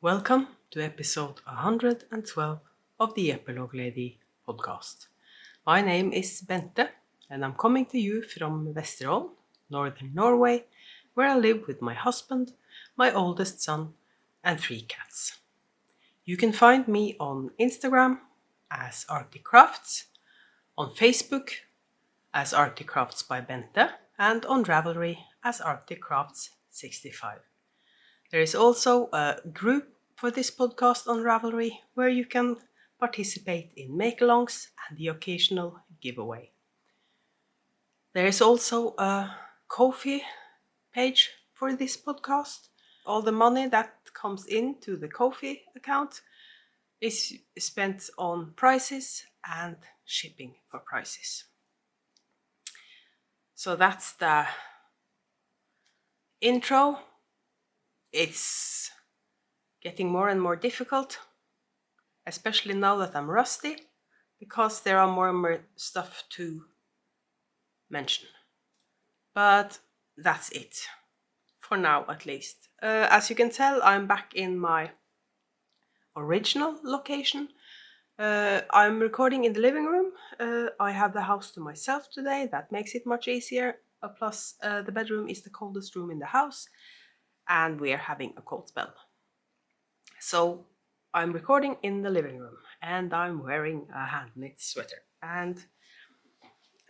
Welcome to episode 112 of the Epilogue Lady podcast. My name is Bente and I'm coming to you from Vesterålen, northern Norway, where I live with my husband, my oldest son, and 3 cats. You can find me on Instagram as Arctic Crafts, on Facebook as Arctic Crafts by Bente, and on Ravelry as Arctic Crafts 65. There is also a group for this podcast on Ravelry where you can participate in make-alongs and the occasional giveaway. There is also a Ko-fi page for this podcast. All the money that comes into the Ko-fi account is spent on prices and shipping for prices. So that's the intro. It's getting more and more difficult, especially now that I'm rusty, because there are more and more stuff to mention. But that's it, for now at least. As you can tell, I'm back in my original location. I'm recording in the living room. I have the house to myself today. That makes it much easier. Plus, the bedroom is the coldest room in the house, and we are having a cold spell. So I'm recording in the living room, and I'm wearing a hand-knit sweater. And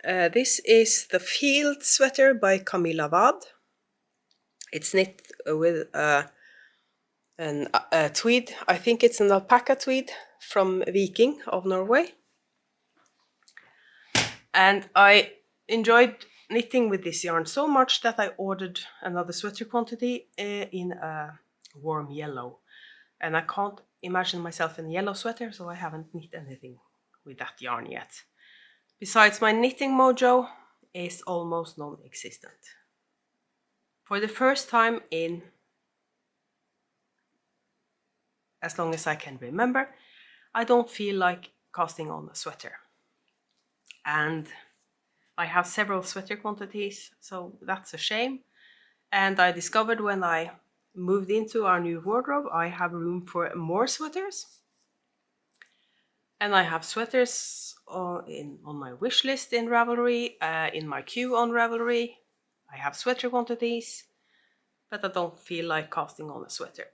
this is the Field sweater by Camilla. It's knit with a tweed. I think it's an alpaca tweed from Viking of Norway. And I enjoyed knitting with this yarn so much that I ordered another sweater quantity in a warm yellow. And I can't imagine myself in a yellow sweater, so I haven't knit anything with that yarn yet. Besides, my knitting mojo is almost non-existent. For the first time in as long as I can remember, I don't feel like casting on a sweater. And I have several sweater quantities, so that's a shame. And I discovered when I moved into our new wardrobe, I have room for more sweaters. And I have sweaters on my wish list in Ravelry, in my queue on Ravelry. I have sweater quantities, but I don't feel like casting on a sweater.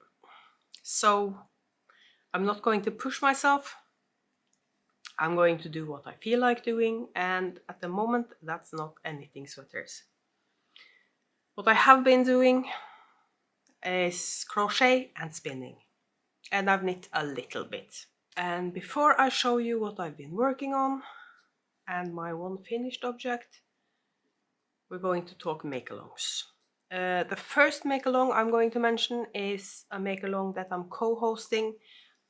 So I'm not going to push myself. I'm going to do what I feel like doing, and at the moment that's not knitting sweaters. What I have been doing is crochet and spinning, and I've knit a little bit. And before I show you what I've been working on and my one finished object, we're going to talk make-alongs. The first make-along I'm going to mention is a make-along that I'm co-hosting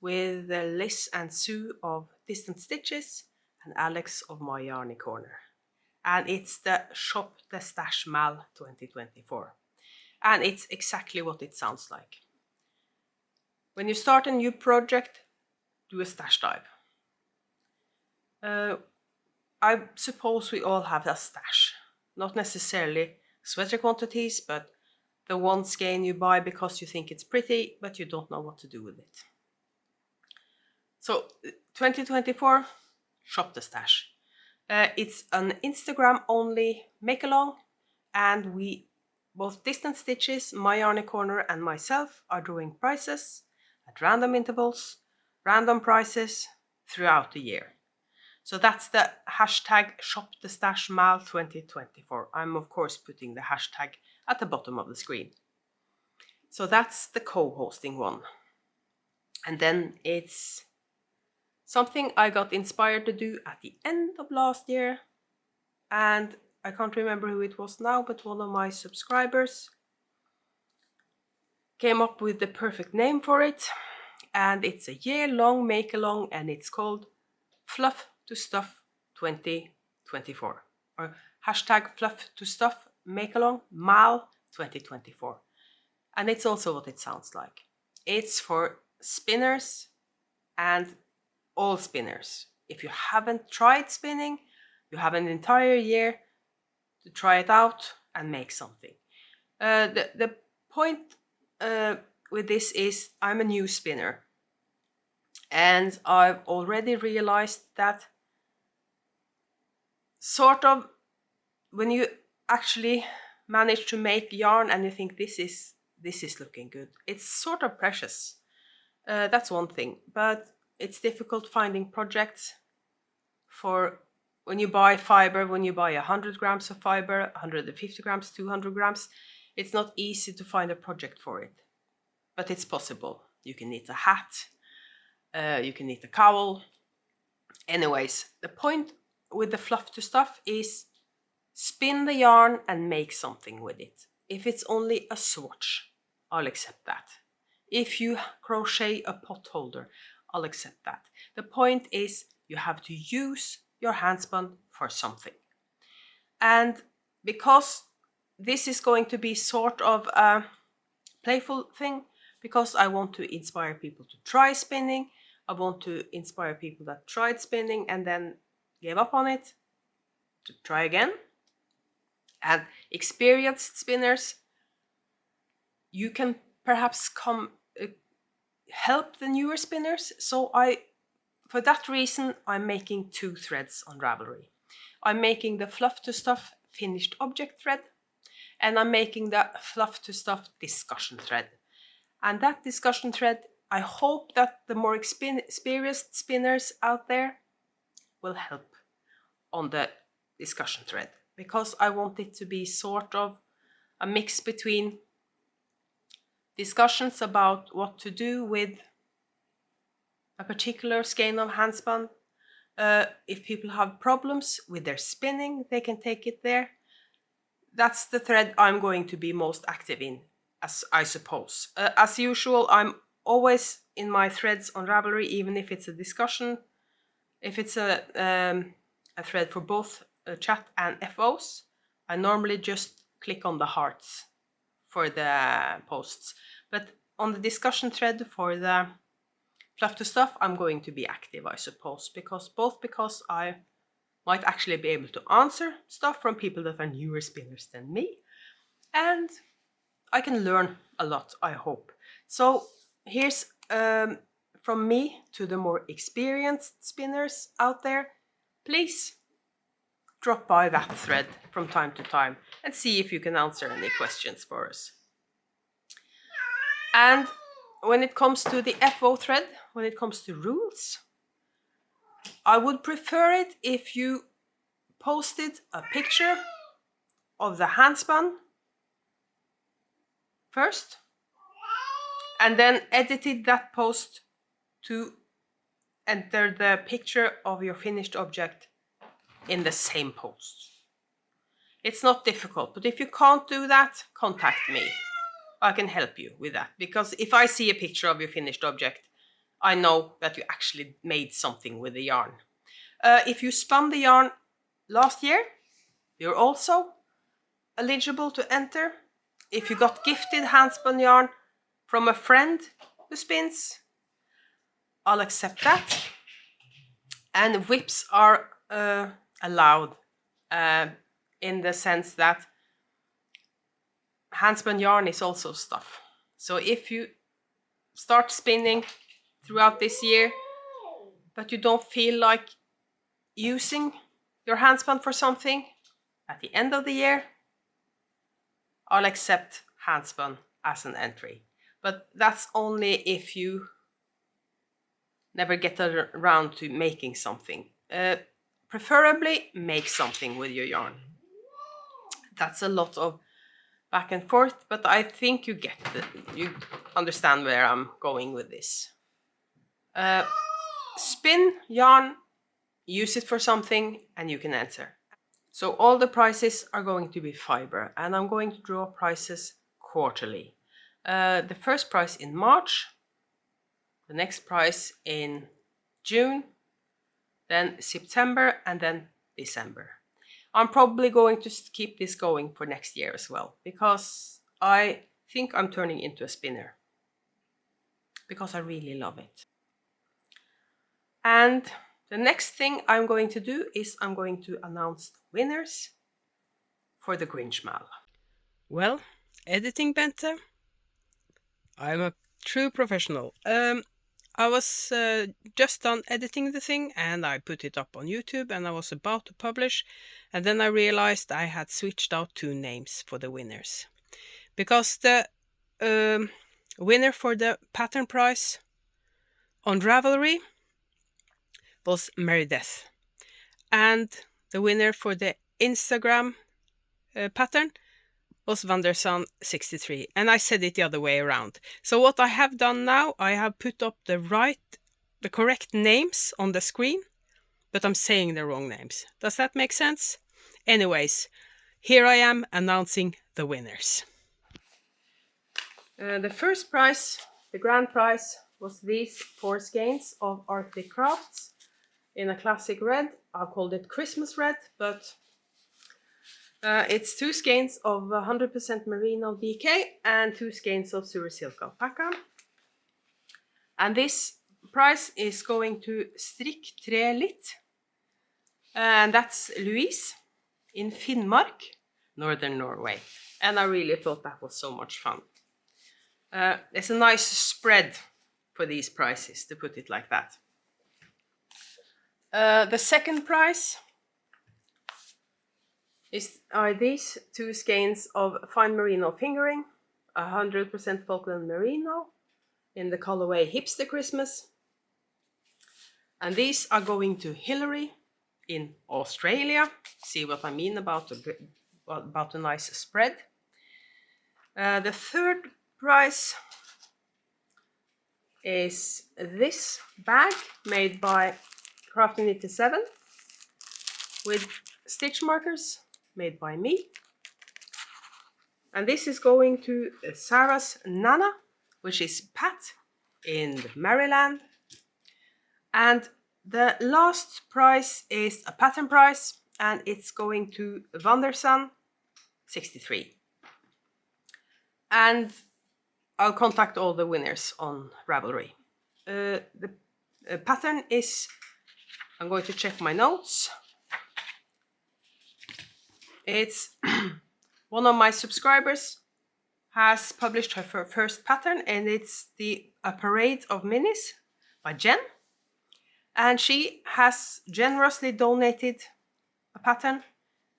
with Liz and Sue of Distant Stitches and Alex of My Yarny Corner. And it's the Shop the Stash Mal 2024. And it's exactly what it sounds like. When you start a new project, do a stash dive. I suppose we all have a stash. Not necessarily sweater quantities, but the one skein you buy because you think it's pretty, but you don't know what to do with it. So 2024, Shop the Stash. It's an Instagram only make along, and we, both Distant Stitches, My Yarny Corner and myself, are drawing prizes at random intervals, random prices throughout the year. So that's the hashtag ShopTheStashMal 2024. I'm of course putting the hashtag at the bottom of the screen. So that's the co-hosting one. And then it's something I got inspired to do at the end of last year, and I can't remember who it was now, but one of my subscribers came up with the perfect name for it, and it's a year-long make-along, and it's called Fluff to Stuff 2024, or hashtag Fluff to Stuff make-along Mal 2024. And it's also what it sounds like. It's for spinners and all spinners. If you haven't tried spinning, you have an entire year to try it out and make something. The point with this is I'm a new spinner, and I've already realized that sort of when you actually manage to make yarn and you think this is looking good, it's sort of precious. That's one thing, but it's difficult finding projects for when you buy fiber, when you buy 100 grams of fiber, 150 grams, 200 grams, it's not easy to find a project for it. But it's possible. You can knit a hat, you can knit a cowl. Anyways, the point with the fluff to stuff is spin the yarn and make something with it. If it's only a swatch, I'll accept that. If you crochet a pot holder, I'll accept that. The point is you have to use your handspun for something. And because this is going to be sort of a playful thing, because I want to inspire people to try spinning, I want to inspire people that tried spinning and then gave up on it to try again. And experienced spinners, you can perhaps help the newer spinners. So for that reason, I'm making 2 threads on Ravelry. I'm making the fluff to stuff finished object thread, and I'm making the fluff to stuff discussion thread. And that discussion thread, I hope that the more experienced spinners out there will help on the discussion thread, because I want it to be sort of a mix between discussions about what to do with a particular skein of handspun. If people have problems with their spinning, they can take it there. That's the thread I'm going to be most active in, as I suppose. As usual, I'm always in my threads on Ravelry, even if it's a discussion. If it's a thread for both chat and FOs, I normally just click on the hearts for the posts. But on the discussion thread for the fluff to stuff, I'm going to be active, I suppose, because I might actually be able to answer stuff from people that are newer spinners than me, and I can learn a lot, I hope. So here's from me to the more experienced spinners out there. Please drop by that thread from time to time and see if you can answer any questions for us. And when it comes to the FO thread, when it comes to rules, I would prefer it if you posted a picture of the handspun first, and then edited that post to enter the picture of your finished object in the same post. It's not difficult, but if you can't do that, contact me. I can help you with that, because if I see a picture of your finished object, I know that you actually made something with the yarn. If you spun the yarn last year, you're also eligible to enter. If you got gifted handspun yarn from a friend who spins, I'll accept that. And whips are allowed in the sense that handspun yarn is also stuff. So if you start spinning throughout this year, but you don't feel like using your handspun for something at the end of the year, I'll accept handspun as an entry. But that's only if you never get around to making something. Preferably make something with your yarn. That's a lot of back and forth, but I think you understand where I'm going with this. Spin yarn, use it for something, and you can enter. So all the prices are going to be fiber, and I'm going to draw prices quarterly. The first price in March, the next price in June, then September, and then December. I'm probably going to keep this going for next year as well, because I think I'm turning into a spinner, because I really love it. And the next thing I'm going to do is I'm going to announce winners for the Grinchmal. Well, editing Bente, I'm a true professional. I was just done editing the thing and I put it up on YouTube and I was about to publish, and then I realized I had switched out 2 names for the winners. Because the winner for the pattern prize on Ravelry was Meredith, and the winner for the Instagram pattern was Vandersan 63, and I said it the other way around. So what I have done now, I have put up the correct names on the screen, but I'm saying the wrong names. Does that make sense? Anyways, here I am announcing the winners. The first prize, the grand prize, was these 4 skeins of Arctic Crafts in a classic red. I called it Christmas red, but it's 2 skeins of 100% Merino DK and 2 skeins of Silk Alpaca. And this prize is going to Strikk Tre Litt, and that's Louise in Finnmark, northern Norway. And I really thought that was so much fun. It's a nice spread for these prizes, to put it like that. The second prize are these 2 skeins of fine merino fingering, 100% Falkland merino in the colorway Hipster Christmas. And these are going to Hillary in Australia. See what I mean about a nice spread. The third prize is this bag made by Crafting 87 with stitch markers made by me. And this is going to Sarah's Nana, which is Pat in Maryland. And the last prize is a pattern prize, and it's going to Vandersan 63. And I'll contact all the winners on Ravelry. The pattern is, I'm going to check my notes. It's one of my subscribers has published her first pattern, and it's A Parade of Minis by Jen. And she has generously donated a pattern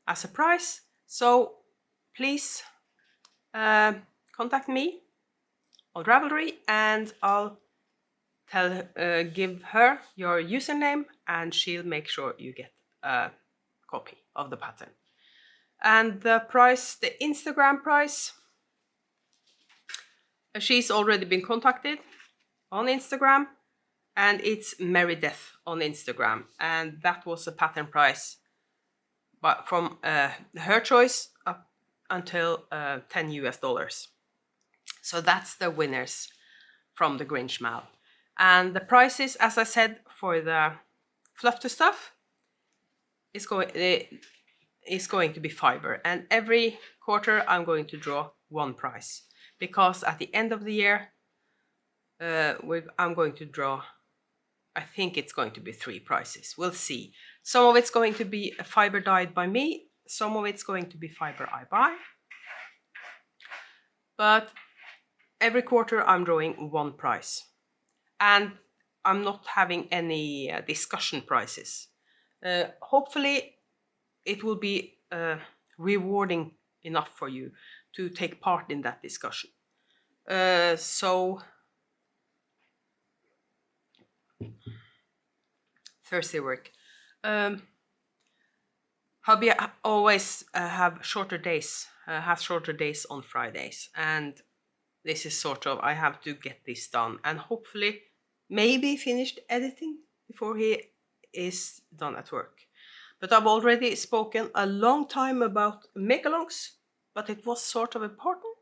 as a prize. So please contact me on Ravelry, and I'll give her your username, and she'll make sure you get a copy of the pattern. And the price, the Instagram price, she's already been contacted on Instagram, and it's Meredith on Instagram, and that was a pattern price, but from her choice up until $10 US. So that's the winners from the Grinch Mal. And the prices, as I said, for the Fluff to Stuff is going to be fiber, and every quarter I'm going to draw 1 prize, because at the end of the year I'm going to draw, I think it's going to be 3 prizes. We'll see. Some of it's going to be a fiber dyed by me, some of it's going to be fiber I buy, but every quarter I'm drawing 1 prize, and I'm not having any discussion prizes. Hopefully it will be rewarding enough for you to take part in that discussion. So Thursday work. Hubby always have shorter days, has shorter days on Fridays, and this is sort of, I have to get this done and hopefully maybe finished editing before he is done at work. But I've already spoken a long time about make-alongs, but it was sort of important.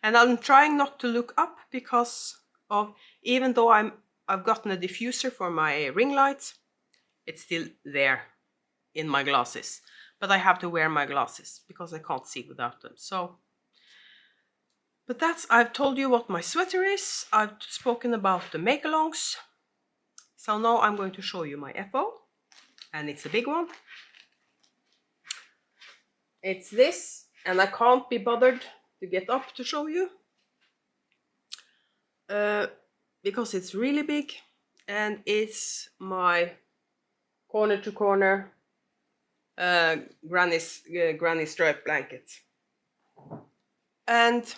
And I'm trying not to look up because of, even though I've gotten a diffuser for my ring lights, it's still there in my glasses. But I have to wear my glasses because I can't see without them. So, but I've told you what my sweater is. I've spoken about the make-alongs. So now I'm going to show you my FO. And it's a big one. It's this, and I can't be bothered to get up to show you. because it's really big and it's my corner to corner granny stripe blanket. And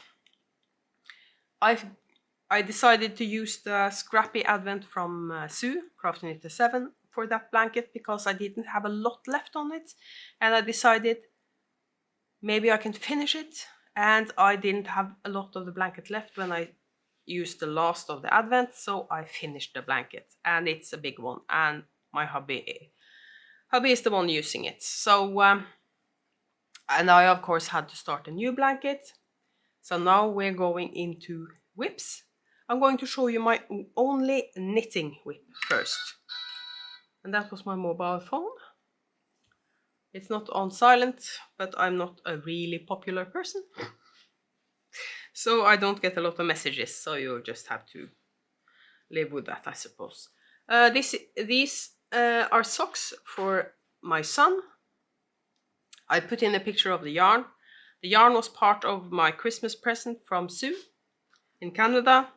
I decided to use the Scrappy Advent from Sue, Crafting Knitter 7, for that blanket because I didn't have a lot left on it, and I decided maybe I can finish it, and I didn't have a lot of the blanket left when I used the last of the Advent, so I finished the blanket, and it's a big one, and my hubby is the one using it. So and I of course had to start a new blanket. So now we're going into whips. I'm going to show you my only knitting whip first. And that was my mobile phone. It's not on silent, but I'm not a really popular person. So I don't get a lot of messages, so you'll just have to live with that, I suppose. These are socks for my son. I put in a picture of the yarn. The yarn was part of my Christmas present from Sue in Canada.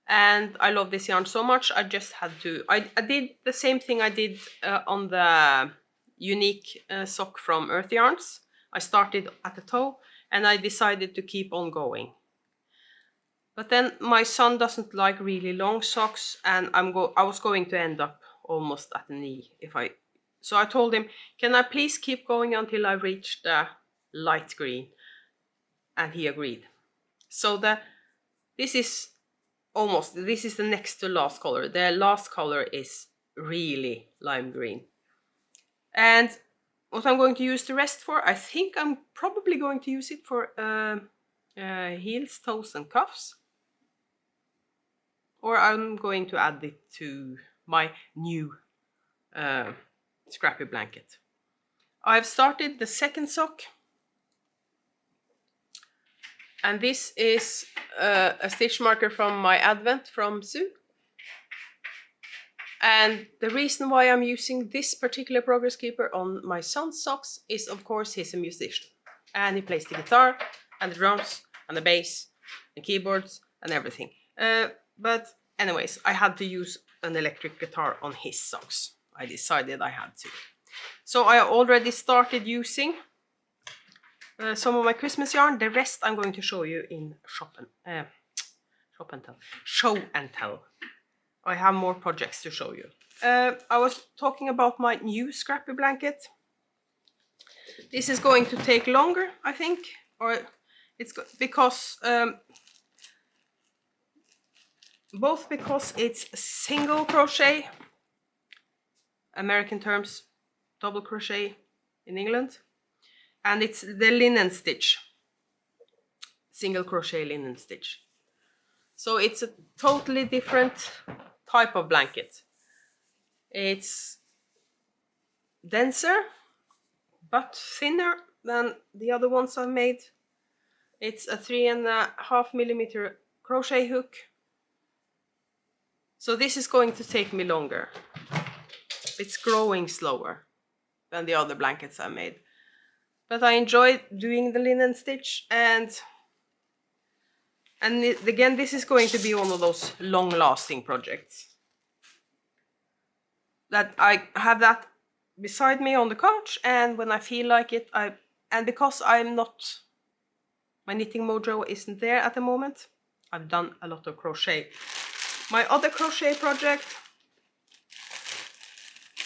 And I love this yarn so much, I just had to... I did the same thing I did on the unique sock from Earth Yarns. I started at the toe and I decided to keep on going. But then my son doesn't like really long socks, and I was going to end up almost at the knee if I... So I told him, can I please keep going until I reach the light green? And he agreed. So this is the next to last color. The last color is really lime green. And what I'm going to use the rest for, I think I'm probably going to use it for heels, toes and cuffs. Or I'm going to add it to my new scrappy blanket. I've started the second sock. And this is a stitch marker from my Advent from Sue. And the reason why I'm using this particular progress keeper on my son's socks is, of course, he's a musician. And he plays the guitar, and the drums, and the bass, and keyboards, and everything. But anyways, I had to use an electric guitar on his socks. I decided I had to. So I already started using some of my Christmas yarn. The rest I'm going to show you in show and tell. I have more projects to show you. I was talking about my new scrappy blanket. This is going to take longer, I think, or it's because both because it's single crochet, American terms double crochet in England, and it's the linen stitch, single crochet linen stitch. So it's a totally different type of blanket. It's denser but thinner than the other ones I've made. It's a 3.5mm crochet hook. So this is going to take me longer. It's growing slower than the other blankets I made. But I enjoy doing the linen stitch, and again, this is going to be one of those long-lasting projects. That I have that beside me on the couch, and when I feel like it, and because I'm not, my knitting mojo isn't there at the moment, I've done a lot of crochet. My other crochet project,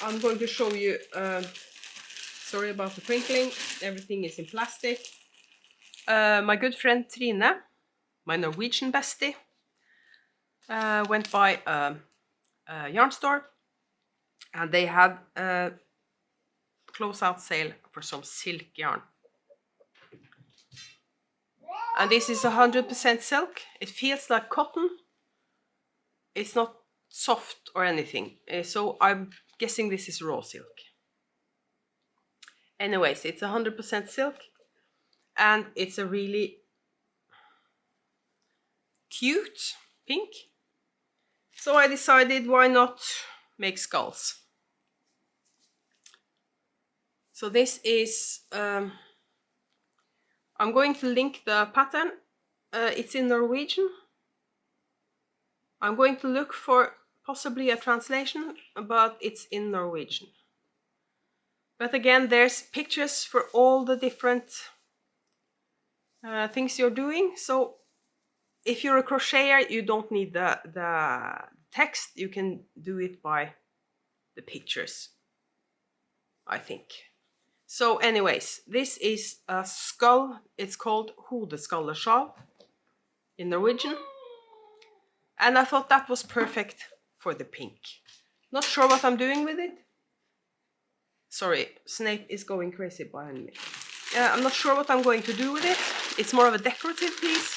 I'm going to show you, sorry about the crinkling, everything is in plastic. My good friend Trine, my Norwegian bestie, went by a yarn store, and they had a closeout sale for some silk yarn. And this is 100% silk. It feels like cotton. It's not soft or anything. So I'm guessing this is raw silk. Anyways, it's 100% silk. And it's a really cute pink. So I decided, why not make skulls? So this is, I'm going to link the pattern. It's in Norwegian. I'm going to look for possibly a translation, but it's in Norwegian. But again, there's pictures for all the different things you're doing. So if you're a crocheter, you don't need the text. You can do it by the pictures, I think. So anyways, this is a skull. It's called Hodeskallesjal in Norwegian. And I thought that was perfect for the pink. Not sure what I'm doing with it. Sorry, Snape is going crazy behind me. I'm not sure what I'm going to do with it. It's more of a decorative piece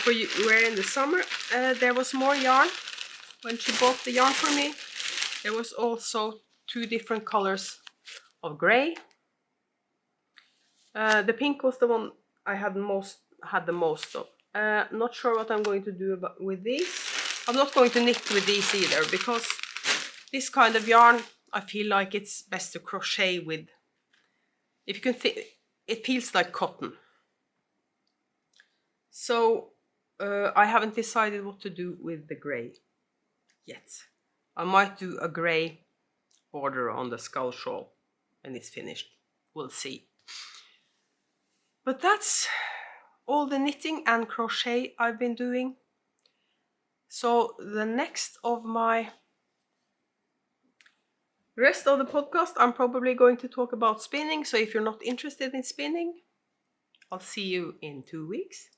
for you wear in the summer. There was more yarn when she bought the yarn for me. There was also 2 different colors of grey. The pink was the one I had the most of. Not sure what I'm going to do with these. I'm not going to knit with these either, because this kind of yarn, I feel like it's best to crochet with. If you can think, it feels like cotton. So I haven't decided what to do with the grey yet. I might do a grey border on the skull shawl when it's finished. We'll see. But that's all the knitting and crochet I've been doing. So the next of my rest of the podcast, I'm probably going to talk about spinning. So if you're not interested in spinning, I'll see you in 2 weeks.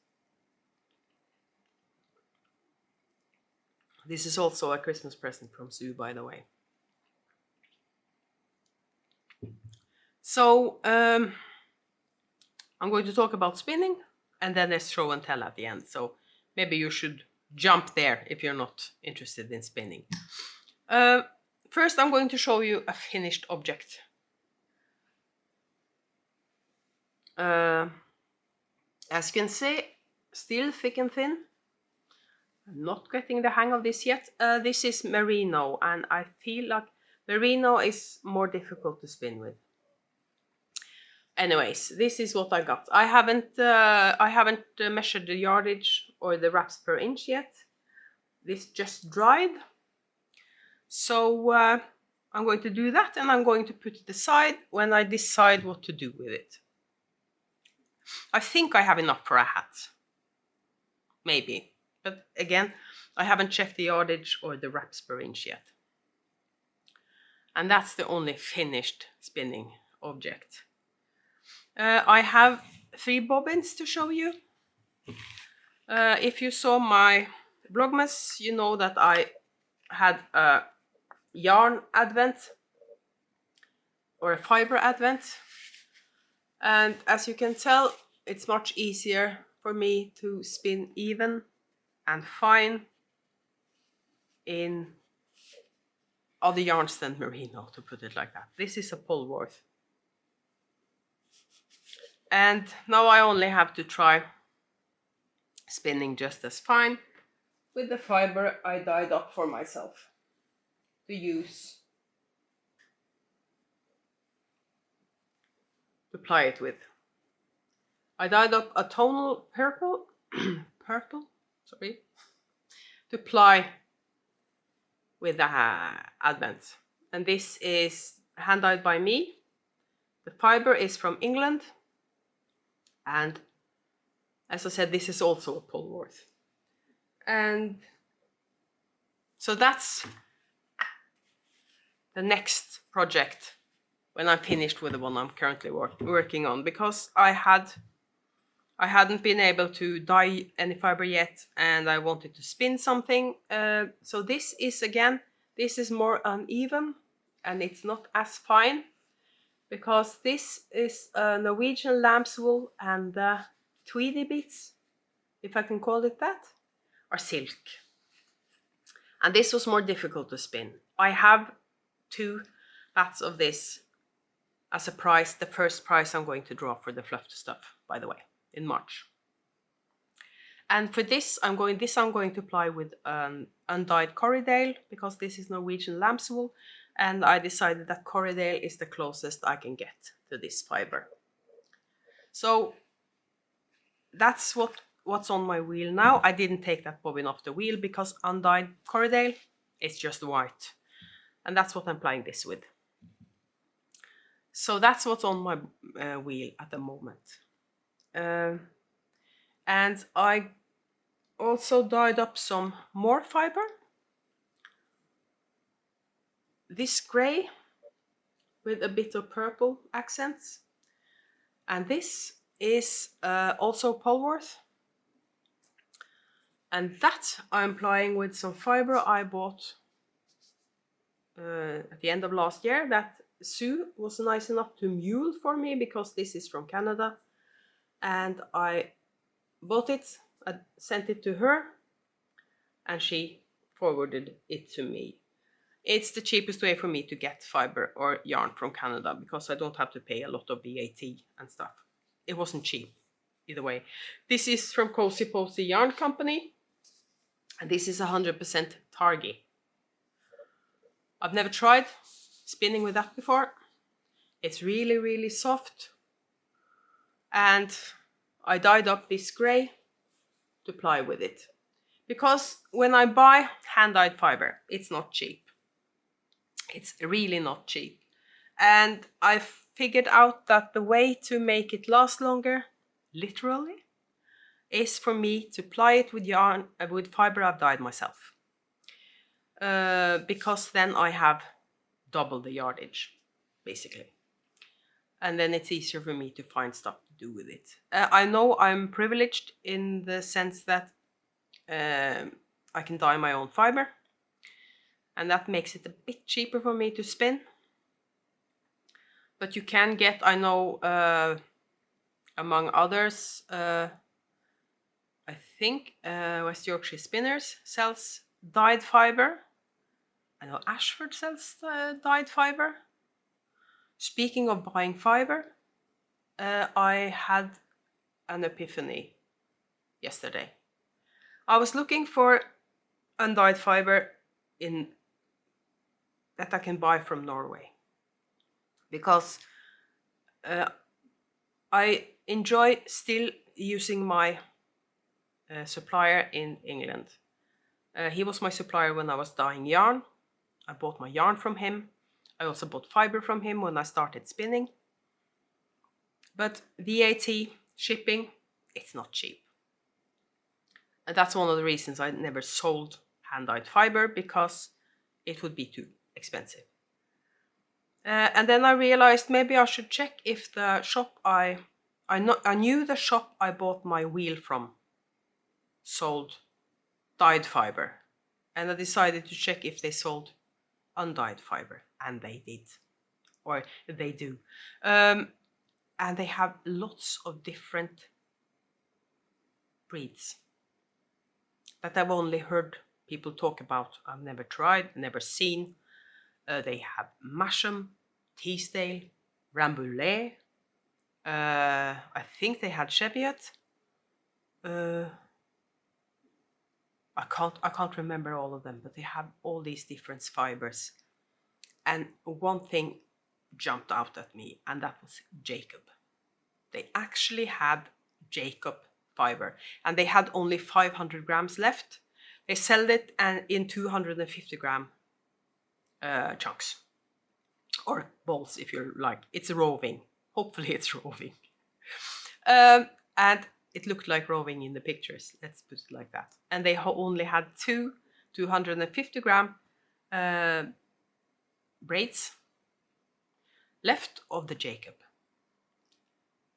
This is also a Christmas present from Sue, by the way. So I'm going to talk about spinning, and then there's show and tell at the end. So maybe you should jump there if you're not interested in spinning. First, I'm going to show you a finished object. As you can see, still thick and thin. I'm not getting the hang of this yet. This is Merino, and I feel like Merino is more difficult to spin with. Anyways, this is what I got. I haven't measured the yardage or the wraps per inch yet. This just dried. So I'm going to do that, and I'm going to put it aside when I decide what to do with it. I think I have enough for a hat. Maybe. But again, I haven't checked the yardage or the wraps per inch yet. And that's the only finished spinning object. I have 3 bobbins to show you. If you saw my Vlogmas, you know that I had a yarn advent or a fiber advent. And as you can tell, it's much easier for me to spin even and fine in other yarns than Merino, to put it like that. This is a Polwarth. And now I only have to try spinning just as fine with the fiber I dyed up for myself to use to ply it with. I dyed up a tonal purple, to ply with the advent. And this is hand dyed by me. The fiber is from England. And as I said, this is also a Polwarth. And so that's the next project when I'm finished with the one I'm currently working on, because I hadn't been able to dye any fiber yet, and I wanted to spin something. So this is more uneven, and it's not as fine, because this is a Norwegian lamb's wool, and the tweedy bits, if I can call it that, are silk. And this was more difficult to spin. I have 2 lots of this as a prize, the first prize I'm going to draw for the fluff stuff, by the way, in March. And for this, I'm going to apply with Undyed Coridale, because this is Norwegian lamb's wool, and I decided that Coridale is the closest I can get to this fiber. So that's what what's on my wheel now. I didn't take that bobbin off the wheel because Undyed Coridale is just white. And that's what I'm plying this with. So that's what's on my wheel at the moment. And I also dyed up some more fiber. This grey with a bit of purple accents. And this is also Polworth. And that I'm plying with some fiber I bought at the end of last year that Sue was nice enough to mule for me, because this is from Canada. And I bought it, I sent it to her, and she forwarded it to me. It's the cheapest way for me to get fiber or yarn from Canada, because I don't have to pay a lot of VAT and stuff. It wasn't cheap either way. This is from Cozy Posy Yarn Company, and this is 100% Targi. I've never tried spinning with that before. It's really, really soft. And I dyed up this grey to ply with it. Because when I buy hand-dyed fiber, it's not cheap. It's really not cheap. And I figured out that the way to make it last longer, literally, is for me to ply it with yarn, with fiber I've dyed myself. Because then I have double the yardage, basically. And then it's easier for me to find stuff to do with it. I know I'm privileged in the sense that I can dye my own fiber. And that makes it a bit cheaper for me to spin. But you can get, I know, among others, I think West Yorkshire Spinners sells dyed fiber. I know Ashford sells dyed fiber. Speaking of buying fiber, I had an epiphany yesterday. I was looking for undyed fiber that I can buy from Norway, because I enjoy still using my supplier in England. He was my supplier when I was dyeing yarn. I bought my yarn from him. I also bought fiber from him when I started spinning. But VAT, shipping, it's not cheap. And that's one of the reasons I never sold hand-dyed fiber, because it would be too expensive. And then I realized maybe I should check if the shop I knew the shop I bought my wheel from sold dyed fiber. And I decided to check if they sold undyed fiber, and they did, or they do. And they have lots of different breeds that I've only heard people talk about. I've never tried, never seen. They have Masham, Teesdale, Rambouillet. I think they had Cheviot. I can't remember all of them, but they have all these different fibers. And one thing jumped out at me, and that was Jacob. They actually had Jacob fiber, and they had only 500 grams left. They sold it in 250 gram chunks, or balls if you like. It's roving. Hopefully it's roving. And it looked like roving in the pictures, let's put it like that. And they only had 250 gram braids left of the Jacob.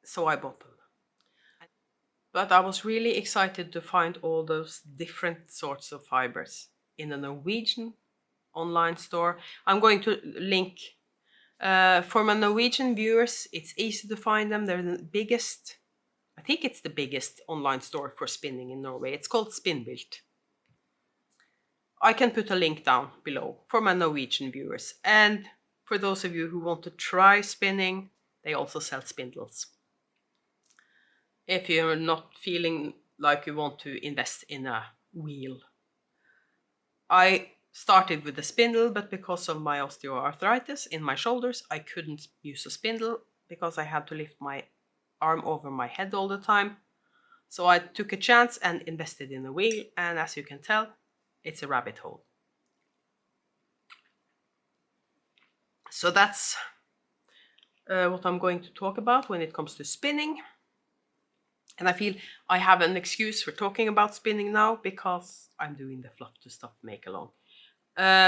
So I bought them. But I was really excited to find all those different sorts of fibers in a Norwegian online store. I'm going to link. For my Norwegian viewers, it's easy to find them. They're the biggest, I think it's the biggest online store for spinning in Norway. It's called Spinnbilt. I can put a link down below for my Norwegian viewers. And for those of you who want to try spinning, they also sell spindles. If you're not feeling like you want to invest in a wheel. I started with a spindle, but because of my osteoarthritis in my shoulders, I couldn't use a spindle because I had to lift my arm over my head all the time. So I took a chance and invested in the wheel, and as you can tell, it's a rabbit hole. So that's what I'm going to talk about when it comes to spinning. And I feel I have an excuse for talking about spinning now because I'm doing the Fluff to Stuff make along.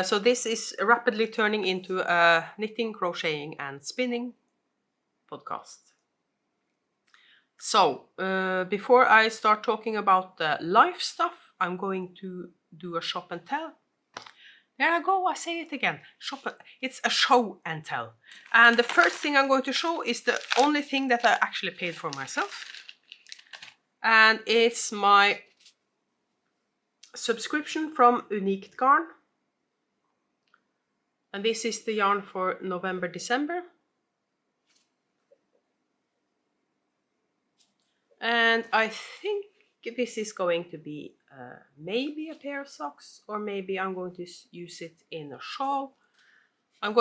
So this is rapidly turning into a knitting, crocheting and spinning podcast. So before I start talking about the life stuff, I'm going to do a shop and tell. There I go, I say it again. It's a show and tell. And the first thing I'm going to show is the only thing that I actually paid for myself. And it's my subscription from Undyed Garn. And this is the yarn for November, December. And I think this is going to be maybe a pair of socks, or maybe I'm going to use it in a shawl. I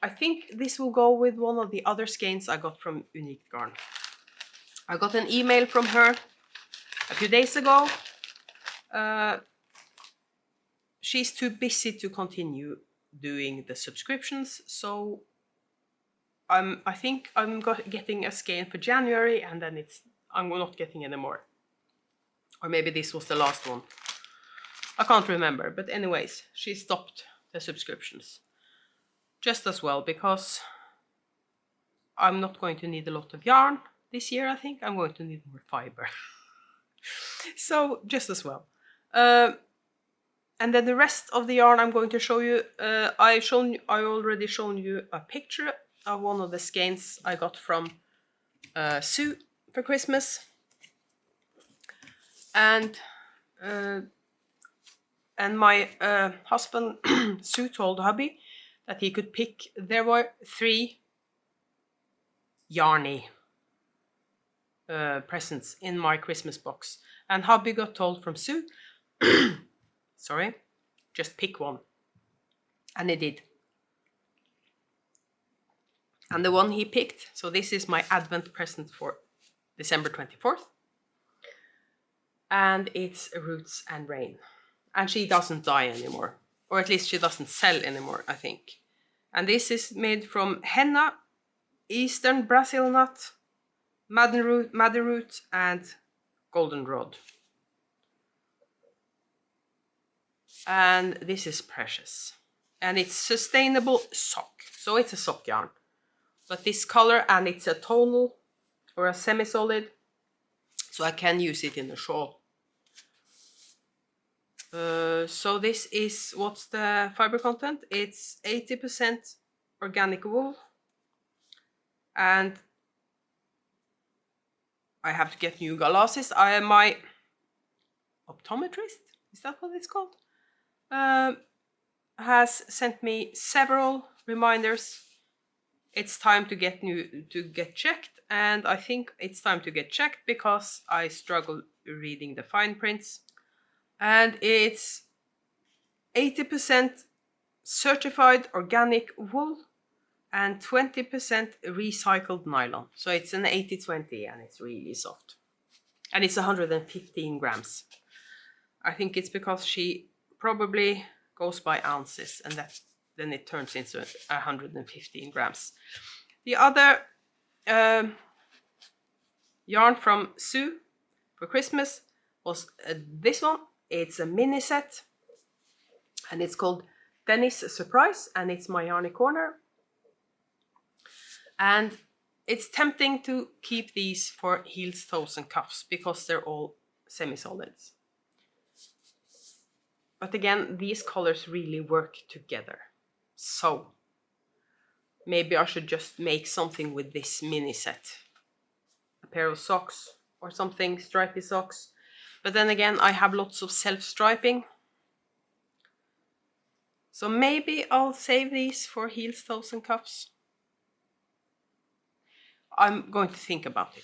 think this will go with one of the other skeins I got from Undyed Garn. I got an email from her a few days ago. She's too busy to continue doing the subscriptions, so I think I'm getting a skein for January, and then I'm not getting any more. Or maybe this was the last one. I can't remember, but anyways, she stopped the subscriptions. Just as well, because I'm not going to need a lot of yarn this year, I think. I'm going to need more fiber. So, just as well. And then the rest of the yarn I'm going to show you, I already shown you a picture of one of the skeins I got from Sue for Christmas. And my husband, Sue, told hubby that he could pick. There were 3 yarny presents in my Christmas box. And hubby got told from Sue, sorry, just pick one. And he did. And the one he picked, so this is my advent present for December 24th. And it's Roots and Rain. And she doesn't dye anymore. Or at least she doesn't sell anymore, I think. And this is made from henna, eastern Brazil nut, madder root, and goldenrod. And this is precious. And it's sustainable sock. So it's a sock yarn. But this color, and it's a tonal or a semi-solid. So I can use it in the shawl. So this is, what's the fiber content? It's 80% organic wool. And I have to get new glasses. My optometrist, is that what it's called? Has sent me several reminders. It's time to get checked, and I think it's time to get checked because I struggle reading the fine prints. And it's 80% certified organic wool and 20% recycled nylon. So it's an 80-20 and it's really soft. And it's 115 grams. I think it's because she probably goes by ounces, and then it turns into 115 grams. The other yarn from Sue for Christmas was this one. It's a mini set, and it's called Dennis Surprise, and it's my yarny corner. And it's tempting to keep these for heels, toes and cuffs because they're all semi-solids. But again, these colors really work together. So maybe I should just make something with this mini set. A pair of socks or something, stripy socks. But then again, I have lots of self-striping. So maybe I'll save these for heels, toes and cuffs. I'm going to think about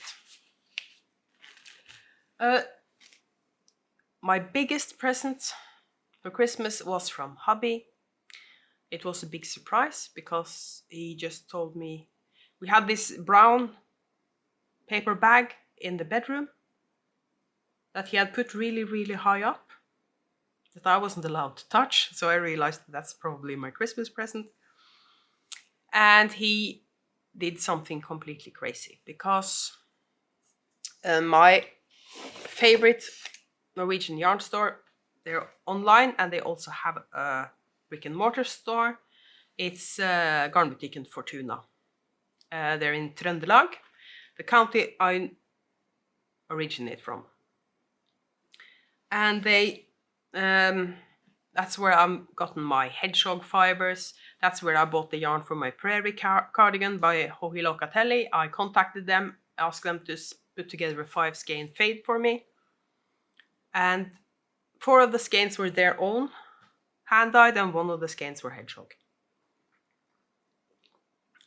it. My biggest present for Christmas was from hubby. It was a big surprise because he just told me we had this brown paper bag in the bedroom, that he had put really, really high up that I wasn't allowed to touch. So I realized that's probably my Christmas present. And he did something completely crazy because my favorite Norwegian yarn store, they're online and they also have a brick and mortar store. It's Garnbutikken Fortuna. They're in Trøndelag, the county I originate from. And they, that's where I've gotten my hedgehog fibers. That's where I bought the yarn for my prairie cardigan by Hodeskallesjal. I contacted them, asked them to put together a 5 skein fade for me. And 4 of the skeins were their own, hand-dyed, and 1 of the skeins were hedgehog.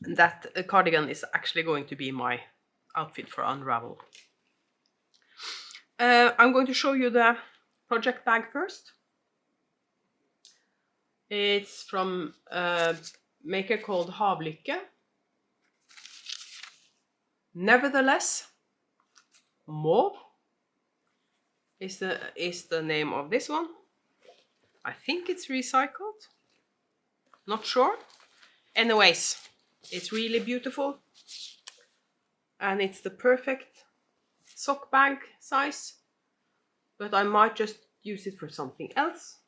And that cardigan is actually going to be my outfit for Unravel. I'm going to show you the project bag first. It's from a maker called Havlykke. Nevertheless, Mauve is the name of this one. I think it's recycled. Not sure. Anyways, it's really beautiful. And it's the perfect sock bag size. But I might just use it for something else.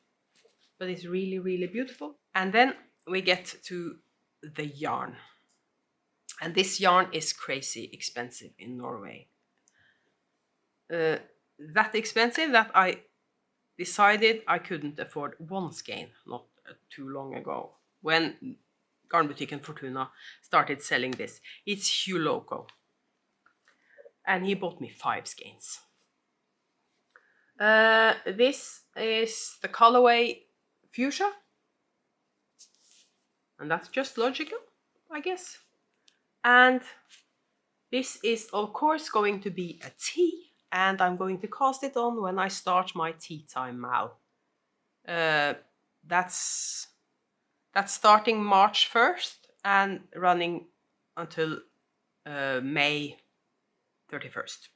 But it's really, really beautiful. And then we get to the yarn. And this yarn is crazy expensive in Norway. That expensive that I decided I couldn't afford 1 skein not too long ago when Garnbutikken Fortuna started selling this. It's Hugh Loco. And he bought me 5 skeins. This is the colorway Fuchsia. And that's just logical, I guess. And this is of course going to be a tee. And I'm going to cast it on when I start my tea time mal. That's starting March 1st and running until May 31st.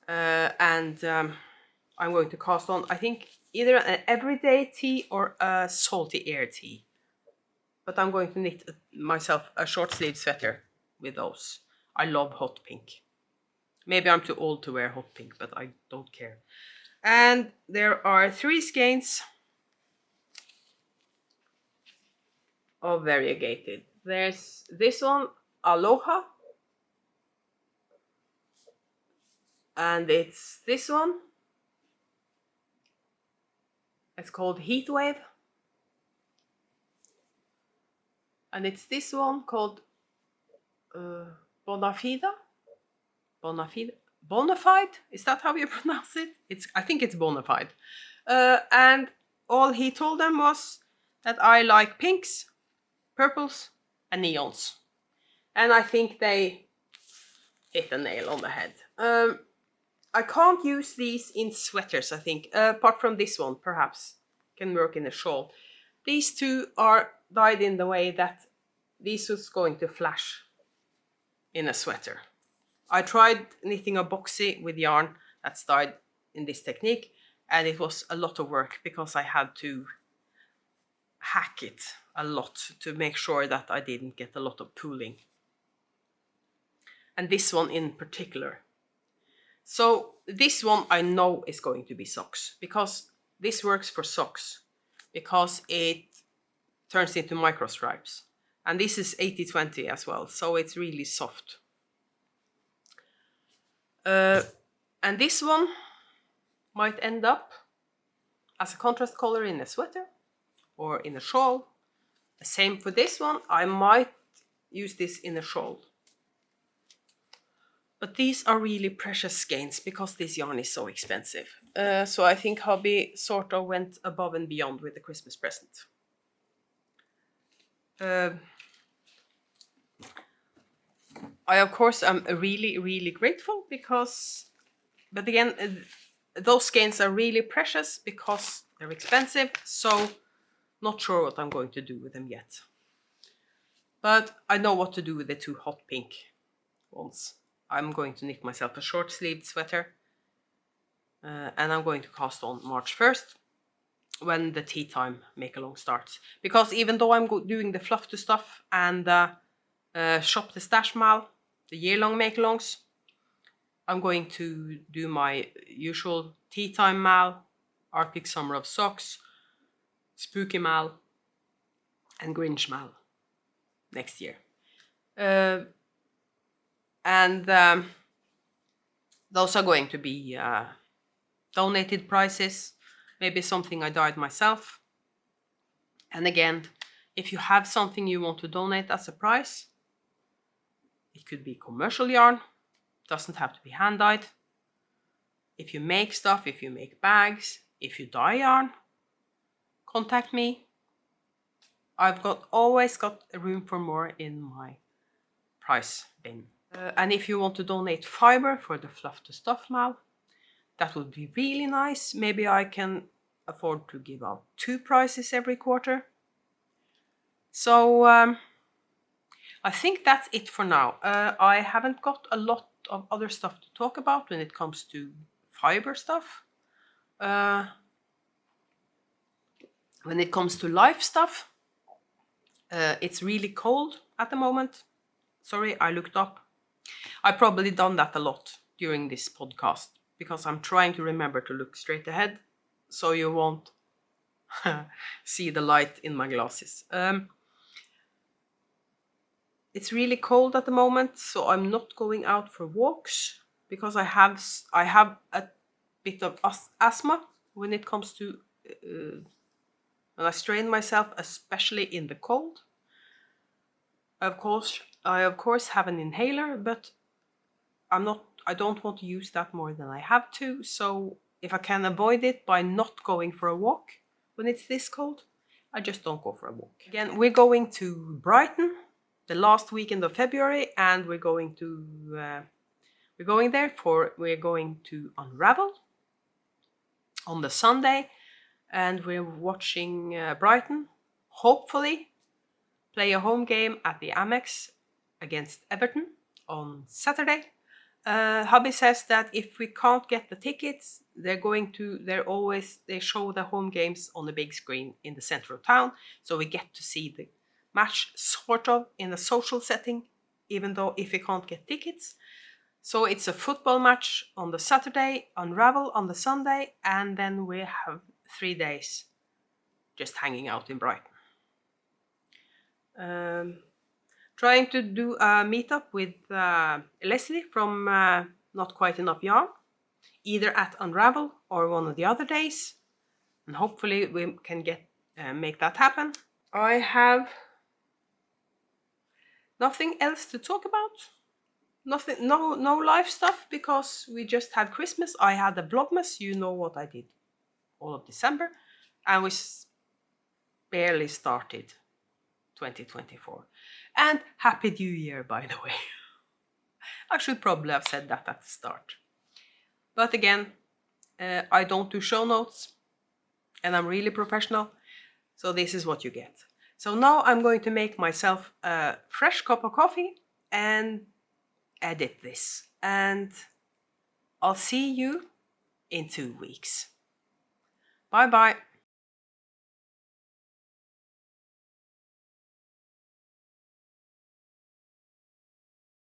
I'm going to cast on, I think, either an everyday tea or a salty air tea. But I'm going to knit myself a short sleeve sweater with those. I love hot pink. Maybe I'm too old to wear hot pink, but I don't care. And there are 3 skeins of variegated. There's this one, Aloha. And it's this one. It's called Heatwave. And it's this one called Bonafide. Bonafide? Is that how you pronounce it? I think it's Bonafide. And all he told them was that I like pinks, purples, and neons. And I think they hit the nail on the head. I can't use these in sweaters, I think. Apart from this one, perhaps. Can work in a shawl. These 2 are dyed in the way that this was going to flash in a sweater. I tried knitting a boxy with yarn that's dyed in this technique, and it was a lot of work because I had to hack it a lot to make sure that I didn't get a lot of pooling. And this one in particular. So this one I know is going to be socks, because this works for socks, because it turns into micro stripes. And this is 80-20 as well, so it's really soft. And this one might end up as a contrast color in a sweater or in a shawl. Same for this one. I might use this in a shawl. But these are really precious skeins because this yarn is so expensive. So I think hubby sort of went above and beyond with the Christmas present. I of course am really, really grateful because, but again, those skeins are really precious because they're expensive, so not sure what I'm going to do with them yet. But I know what to do with the 2 hot pink ones. I'm going to knit myself a short sleeved sweater and I'm going to cast on March 1st when the tea time make-along starts. Because even though I'm doing the fluff to stuff and shop the stash mal, the year-long make-alongs, I'm going to do my usual tea time mal, Arctic Summer of Socks, Spooky mal, and Grinch mal next year. And those are going to be donated prizes, maybe something I dyed myself. And again, if you have something you want to donate as a prize, it could be commercial yarn, doesn't have to be hand dyed. If you make stuff, if you make bags, if you dye yarn, contact me. I've always got room for more in my prize bin. And if you want to donate fiber for the fluff to stuff mal, that would be really nice. Maybe I can afford to give out 2 prizes every quarter. So I think that's it for now. I haven't got a lot of other stuff to talk about when it comes to fiber stuff. When it comes to life stuff, it's really cold at the moment. Sorry, I looked up. I've probably done that a lot during this podcast because I'm trying to remember to look straight ahead so you won't see the light in my glasses. It's really cold at the moment, so I'm not going out for walks because I have a bit of asthma when it comes to when I strain myself, especially in the cold. I of course have an inhaler, but I don't want to use that more than I have to. So if I can avoid it by not going for a walk when it's this cold, I just don't go for a walk. Again, we're going to Brighton the last weekend of February, and we're going to Unravel on the Sunday, and we're watching Brighton hopefully play a home game at the Amex against Everton on Saturday. Hubby says that if we can't get the tickets, they show the home games on the big screen in the center of town, so we get to see the match sort of in a social setting, even though if we can't get tickets. So it's a football match on the Saturday, Unravel on the Sunday, and then we have 3 days just hanging out in Brighton. Trying to do a meetup with Leslie from Not Quite Enough Yarn, either at Unravel or one of the other days, and hopefully we can make that happen. I have nothing else to talk about. No live stuff because we just had Christmas. I had a Vlogmas, you know what I did all of December, and we barely started 2024. And Happy New Year, by the way. I should probably have said that at the start. But again, I don't do show notes, and I'm really professional, so this is what you get. So now I'm going to make myself a fresh cup of coffee and edit this, and I'll see you in 2 weeks. Bye bye.